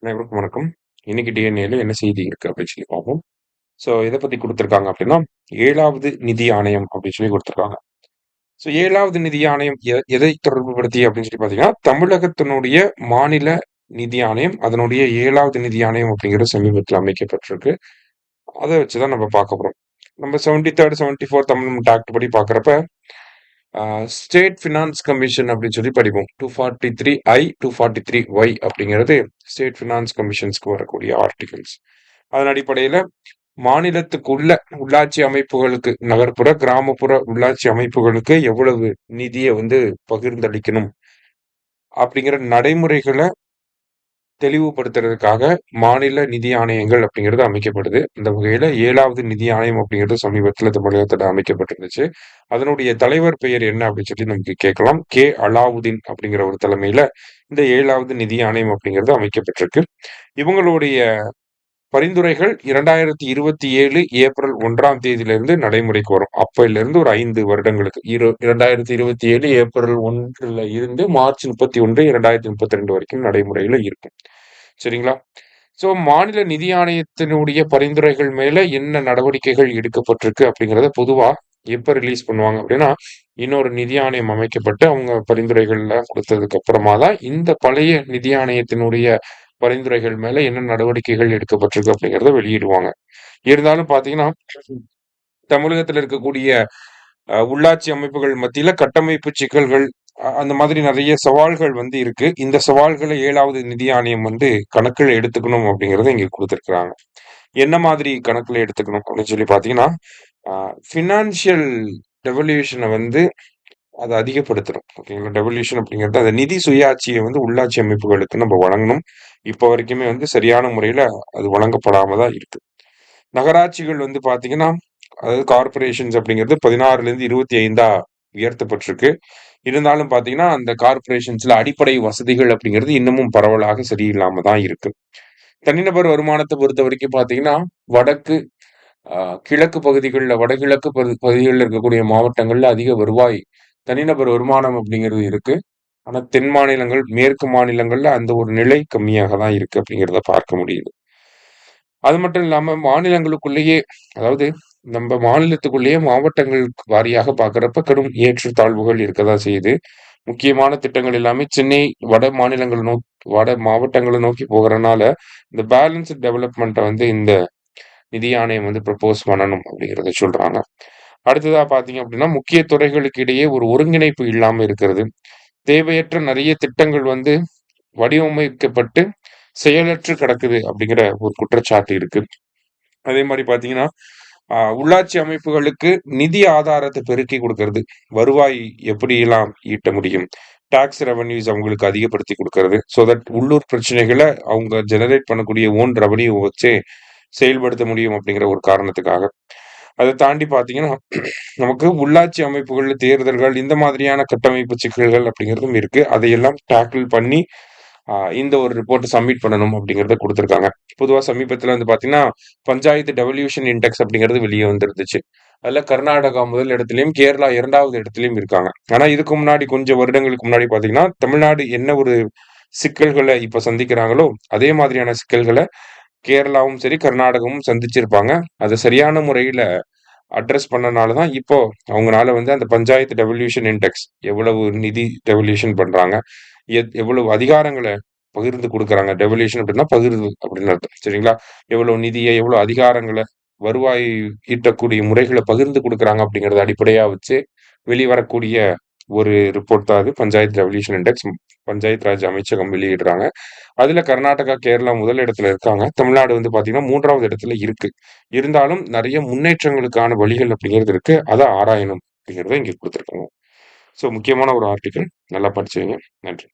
அனைவருக்கும் வணக்கம். இன்னைக்கு டிஎன்ஏல என்ன செய்தி இருக்கு அப்படின்னு சொல்லி பார்ப்போம். ஸோ எத பத்தி குடுத்திருக்காங்க அப்படின்னா, 7வது நிதி ஆணையம் அப்படின்னு சொல்லி குடுத்திருக்காங்க. ஸோ 7வது நிதி ஆணையம் எதை தொடர்புபடுத்தி அப்படின்னு சொல்லி பார்த்தீங்கன்னா, தமிழகத்தினுடைய மாநில நிதி ஆணையம், அதனுடைய 7வது நிதி ஆணையம் அப்படிங்கிறது சமீபத்தில அமைக்கப்பட்டிருக்கு. அத வச்சு தான் நம்ம பார்க்க போறோம். நம்ம 73 74 அமெண்ட்மென்ட் ஆக்ட் படி பார்க்கிறப்ப, ஸ்டேட் ஃபினான்ஸ் கமிஷன் அப்படின்னு சொல்லி படிப்போம். 243 243 அப்படிங்கிறது ஸ்டேட் ஃபினான்ஸ் கமிஷன்ஸ்க்கு வரக்கூடிய ஆர்டிகல்ஸ். அதன் அடிப்படையில மாநிலத்துக்குள்ள உள்ளாட்சி அமைப்புகளுக்கு, நகர்ப்புற, கிராமப்புற உள்ளாட்சி அமைப்புகளுக்கு எவ்வளவு நிதிய பகிர்ந்தளிக்கணும் அப்படிங்கிற நடைமுறைகள தெளிவுபடுத்துறதுக்காக மாநில நிதி ஆணையங்கள் அப்படிங்கிறது அமைக்கப்படுது. இந்த வகையில 7வது நிதி ஆணையம் அப்படிங்கிறது சமீபத்தில தமிழகத்துல அமைக்கப்பட்டிருந்துச்சு. அதனுடைய தலைவர் பெயர் என்ன அப்படின்னு சொல்லி நமக்கு கேட்கலாம். அலாவுதீன் அப்படிங்கிற ஒரு தலைமையில இந்த 7வது நிதி ஆணையம் அப்படிங்கிறது அமைக்கப்பட்டிருக்கு. இவங்களுடைய பரிந்துரைகள் 2027 ஏப்ரல் 1ஆம் தேதியிலிருந்து நடைமுறைக்கு வரும். அப்பயிலிருந்து ஒரு 5 வருடங்களுக்கு 2027 ஏப்ரல் 1ல இருந்து மார்ச் 31, 2032 வரைக்கும் நடைமுறையில இருக்கும். சரிங்களா? ஸோ மாநில நிதி ஆணையத்தினுடைய பரிந்துரைகள் மேல என்ன நடவடிக்கைகள் எடுக்கப்பட்டிருக்கு அப்படிங்கிறத பொதுவா எப்ப ரிலீஸ் பண்ணுவாங்க அப்படின்னா, இன்னொரு நிதி ஆணையம் அமைக்கப்பட்டு அவங்க பரிந்துரைகள்லாம் குடுத்ததுக்கு அப்புறமா தான் இந்த பழைய நிதி ஆணையத்தினுடைய பரிந்துரைகள் மேல என்ன நடவடிக்கைகள் எடுக்கப்பட்டிருக்கு அப்படிங்கிறத வெளியிடுவாங்க. இருந்தாலும் பார்த்தீங்கன்னா, தமிழகத்துல இருக்கக்கூடிய உள்ளாட்சி அமைப்புகள் மத்தியில கட்டமைப்பு சிக்கல்கள், அந்த மாதிரி நெறைய சவால்கள் இருக்கு. இந்த சவால்கள 7வது நிதி ஆணையம் கணக்குல எடுத்துக்கணும் அப்படிங்கிறத இங்க குடுத்திருக்கிறாங்க. என்ன மாதிரி கணக்குல எடுத்துக்கணும் அப்படின்னு சொல்லி பார்த்தீங்கன்னா, அ ஃபினான்ஷியல் டெவல்யூஷன அத அதிகப்படுத்தணும். ஓகேங்களா? டெவல்யூஷன் அப்படிங்கிறது அந்த நிதி சுயாட்சிய உள்ளாட்சி அமைப்புகளுக்கு நம்ம வழங்கணும். இப்ப வரைக்குமே சரியான முறையில அது வழங்கப்படாம தான் இருக்கு. நகராட்சிகள் பார்த்தீங்கன்னா, அதாவது கார்ப்பரேஷன்ஸ் அப்படிங்கிறது 16லேருந்து 25ஆ உயர்த்தப்பட்டிருக்கு. இருந்தாலும் பார்த்தீங்கன்னா, அந்த கார்ப்பரேஷன்ஸ்ல அடிப்படை வசதிகள் அப்படிங்கிறது இன்னமும் பரவலாக சரியில்லாம தான் இருக்கு. தனிநபர் வருமானத்த பொறுத்தவரைக்கும் பார்த்தீங்கன்னா, வடக்கு, அ கிழக்கு பகுதிகள்ல வடகிழக்கு பகுதிகள்ல இருக்கக்கூடிய மாவட்டங்கள்ல அதிக வருவாய், தனிநபர் வருமானம் அப்படிங்கிறது இருக்கு. ஆனா, தென் மாநிலங்கள், மேற்கு மாநிலங்கள்ல அந்த ஒரு நிலை கம்மியாக தான் இருக்கு அப்படிங்கிறத பார்க்க முடியுது. அது மட்டும் இல்லாம மாநிலங்களுக்குள்ளேயே, அதாவது நம்ம மாநிலத்துக்குள்ளேயே மாவட்டங்கள் வாரியாக பார்க்கிறப்ப கடும் ஏற்றத்தாழ்வுகள் இருக்கதான் செய்யுது. முக்கியமான திட்டங்கள் எல்லாமே சென்னை, வட மாவட்டங்கள நோக்கி போகறனால, இந்த பேலன்ஸ்ட் டெவலப்மெண்ட்ட இந்த நிதி ஆணையம் ப்ரப்போஸ் பண்ணணும் அப்படிங்கிறத சொல்றாங்க. அடுத்ததா பார்த்தீங்க அப்படின்னா, முக்கிய துறைகளுக்கு இடையே ஒரு ஒருங்கிணைப்பு இல்லாம இருக்கிறது. தேவையற்ற நெறைய திட்டங்கள் வடிவமைக்கப்பட்டு செயலற்று கிடக்குது அப்படிங்கிற ஒரு குற்றச்சாட்டு இருக்கு. அதே மாரி பார்த்தீங்கன்னா, உள்ளாட்சி அமைப்புகளுக்கு நிதி ஆதாரத்த பெருக்கி குடுக்கறது. வருவாய் எப்படியெல்லாம் ஈட்ட முடியும்? டாக்ஸ் ரெவென்யூஸ் அவங்களுக்கு அதிகப்படுத்தி குடுக்கறது. சோ தட் உள்ளூர் பிரச்சனைகள அவங்க ஜெனரேட் பண்ணக்கூடிய ஓன் ரெவென்யூ வச்சே செயல்படுத்த முடியும் அப்படிங்கிற ஒரு காரணத்துக்காக. அத தாண்டி பார்த்தீங்கன்னா, நமக்கு உள்ளாட்சி அமைப்புகள்ல தேர்தல்கள், இந்த மாதிரியான கட்டமைப்பு சிக்கல்கள் அப்படிங்கிறதும் இருக்கு. அதையெல்லாம் டேக்கிள் பண்ணி, இந்த ஒரு ரிப்போர்ட்ட சப்மிட் பண்ணணும் அப்படிங்கிறத குடுத்திருக்காங்க. பொதுவா சமீபத்தில பார்த்தீங்கன்னா, பஞ்சாயத்து டெவல்யூஷன் இண்டெக்ஸ் அப்படிங்கிறது வெளிய வந்துருந்துச்சு. அதுல கர்நாடகா முதல் இடத்திலயும், கேரளா 2வது இடத்திலயும் இருக்காங்க. ஆனா இதுக்கு முன்னாடி கொஞ்சம் வருடங்களுக்கு முன்னாடி பார்த்தீங்கன்னா, தமிழ்நாடு என்ன ஒரு சிக்கல்கள இப்ப சந்திக்கிறாங்களோ, அதே மாதிரியான சிக்கல்கள கேரளாவும் சரி, கர்நாடகாவும் சந்திச்சிருப்பாங்க. அத சரியான முறையில அட்ரஸ் பண்ணனால தான் இப்போ அவங்கனால அந்த பஞ்சாயத்து டெவல்யூஷன் இண்டெக்ஸ் எவ்வளவு நிதி டெவல்யூஷன் பண்றாங்க, எவ்வளவு அதிகாரங்கள பகிர்ந்து குடுக்குறாங்க. டெவல்யூஷன் அப்படின்னா பகிர்வு அப்படின்னு அர்த்தம். சரிங்களா? எவ்வளவு நிதிய, எவ்வளவு அதிகாரங்கள, வருவாய் ஈட்டக்கூடிய முறைகள பகிர்ந்து குடுக்குறாங்க அப்படிங்கிறத அடிப்படையா வச்சு வெளிவரக்கூடிய ஒரு ரிப்போர்ட் தான் அது. பஞ்சாயத்து ரெவல்யூஷன் இண்டெக்ஸ் பஞ்சாயத்து ராஜ் அமைச்சகம் வெளியிடுறாங்க. அதுல கர்நாடகா, கேரளா முதல் இடத்துல இருக்காங்க. தமிழ்நாடு பார்த்தீங்கன்னா 3வது இடத்துல இருக்கு. இருந்தாலும் நெறைய முன்னேற்றங்களுக்கான வழிகள் அப்படிங்கிறது இருக்கு. அத ஆராயணும் அப்படிங்கிறத இங்க குடுத்திருக்காங்க. ஸோ முக்கியமான ஒரு ஆர்டிக்கிள். நல்லா படிச்சு வைங்க. நன்றி.